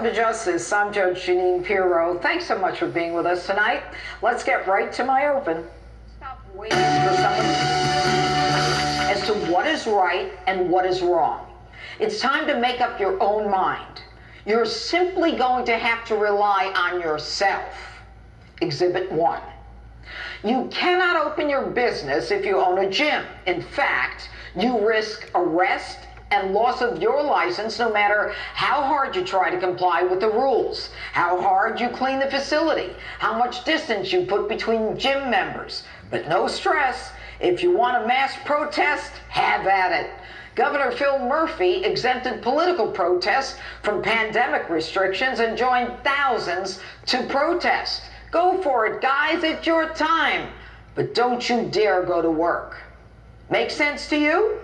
to Justice. I'm Judge Jeanne Pirro. Thanks so much for being with us tonight. Let's get right to my open. Stop waiting for someone as to what is right and what is wrong. It's time to make up your own mind. You're simply going to have to rely on yourself. Exhibit 1. You cannot open your business if you own a gym. In fact, you risk arrest and loss of your license no matter how hard you try to comply with the rules, how hard you clean the facility, how much distance you put between gym members. But no stress. If you want a mass protest, have at it. Governor Phil Murphy exempted political protests from pandemic restrictions and joined thousands to protest. Go for it, guys, it's your time. But don't you dare go to work. Make sense to you?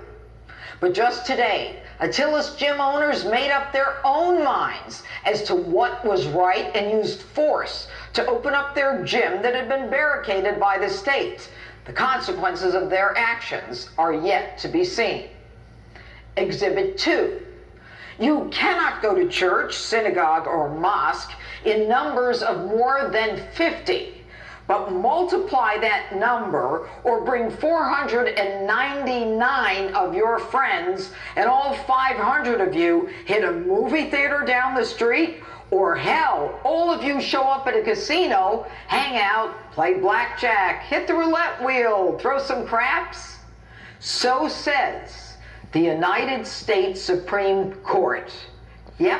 But just today, Attila's gym owners made up their own minds as to what was right and used force to open up their gym that had been barricaded by the state. The consequences of their actions are yet to be seen. Exhibit 2. You cannot go to church, synagogue, or mosque in numbers of more than 50. But multiply that number or bring 499 of your friends and all 500 of you hit a movie theater down the street, or hell, all of you show up at a casino, hang out, play blackjack, hit the roulette wheel, throw some craps. So says the United States Supreme Court. Yep.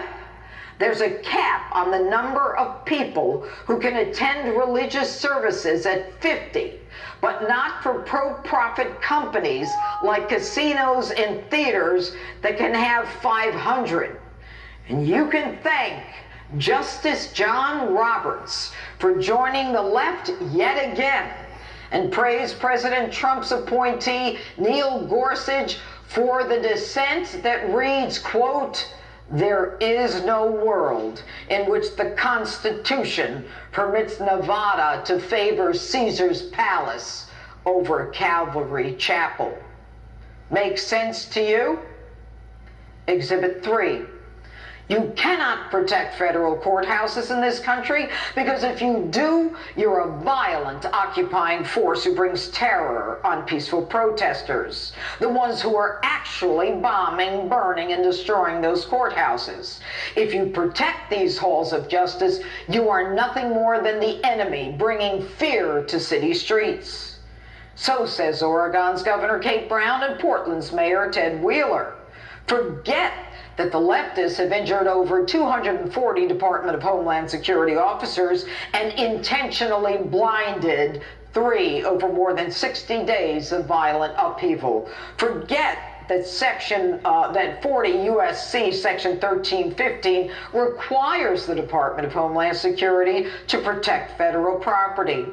There's a cap on the number of people who can attend religious services at 50, but not for pro-profit companies like casinos and theaters that can have 500. And you can thank Justice John Roberts for joining the left yet again, and praise President Trump's appointee Neil Gorsuch for the dissent that reads, quote, "There is no world in which the Constitution permits Nevada to favor Caesar's palace over Calvary Chapel." Make sense to you? Exhibit 3. You cannot protect federal courthouses in this country because if you do, you're a violent occupying force who brings terror on peaceful protesters, the ones who are actually bombing, burning, and destroying those courthouses. If you protect these halls of justice, you are nothing more than the enemy bringing fear to city streets. So says Oregon's Governor Kate Brown and Portland's Mayor Ted Wheeler. Forget that the leftists have injured over 240 Department of Homeland Security officers and intentionally blinded 3 over more than 60 days of violent upheaval. Forget that that 40 U.S.C. Section 1315 requires the Department of Homeland Security to protect federal property.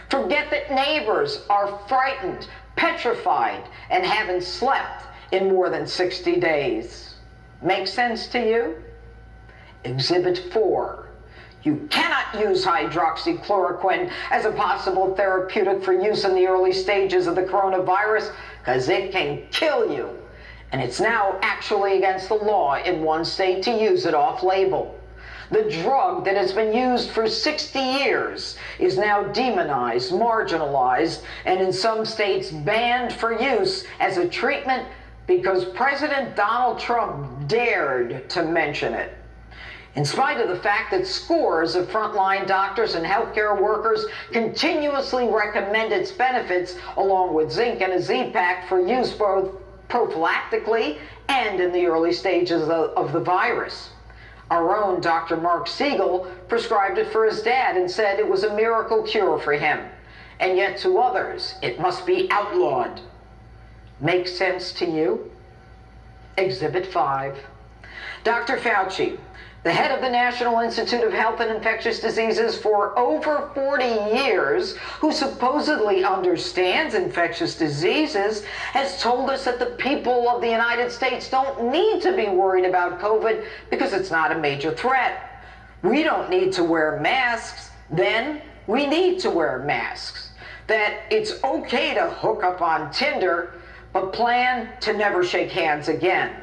Forget that neighbors are frightened, petrified, and haven't slept in more than 60 days. Make sense to you? Exhibit 4. You cannot use hydroxychloroquine as a possible therapeutic for use in the early stages of the coronavirus because it can kill you. And it's now actually against the law in one state to use it off-label. The drug that has been used for 60 years is now demonized, marginalized, and in some states banned for use as a treatment because President Donald Trump dared to mention it. In spite of the fact that scores of frontline doctors and healthcare workers continuously recommend its benefits along with zinc and a Z-Pack for use both prophylactically and in the early stages of the virus. Our own Dr. Mark Siegel prescribed it for his dad and said it was a miracle cure for him. And yet to others, it must be outlawed. Make sense to you? Exhibit 5. Dr. Fauci, the head of the National Institute of Health and Infectious Diseases for over 40 years, who supposedly understands infectious diseases, has told us that the people of the United States don't need to be worried about COVID because it's not a major threat. We don't need to wear masks. Then we need to wear masks. That it's okay to hook up on Tinder, but plan to never shake hands again.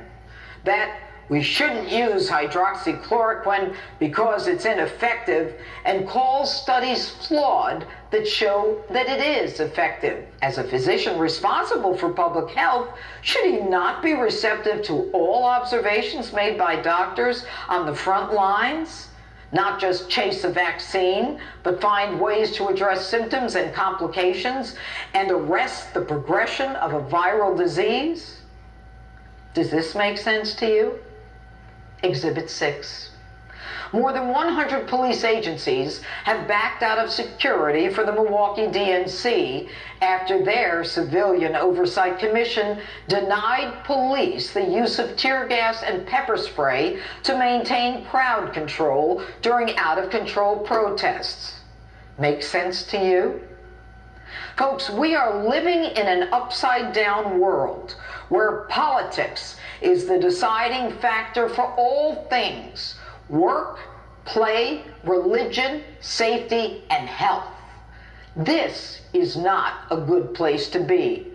That we shouldn't use hydroxychloroquine because it's ineffective, and calls studies flawed that show that it is effective. As a physician responsible for public health, should he not be receptive to all observations made by doctors on the front lines? Not just chase a vaccine, but find ways to address symptoms and complications and arrest the progression of a viral disease? Does this make sense to you? Exhibit 6. More than 100 police agencies have backed out of security for the Milwaukee DNC after their Civilian Oversight Commission denied police the use of tear gas and pepper spray to maintain crowd control during out-of-control protests. Make sense to you? Folks, we are living in an upside-down world where politics is the deciding factor for all things: work, play, religion, safety, and health. This is not a good place to be.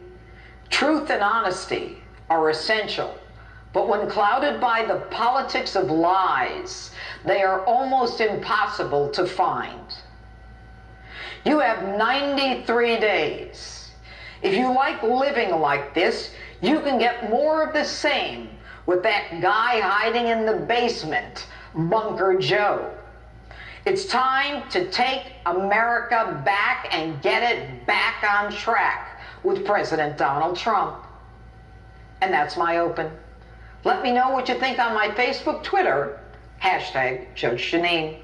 Truth and honesty are essential, but when clouded by the politics of lies, they are almost impossible to find. You have 93 days. If you like living like this, you can get more of the same with that guy hiding in the basement, Bunker Joe. It's time to take America back and get it back on track with President Donald Trump. And that's my open. Let me know what you think on my Facebook, Twitter, #Judge Jeanne.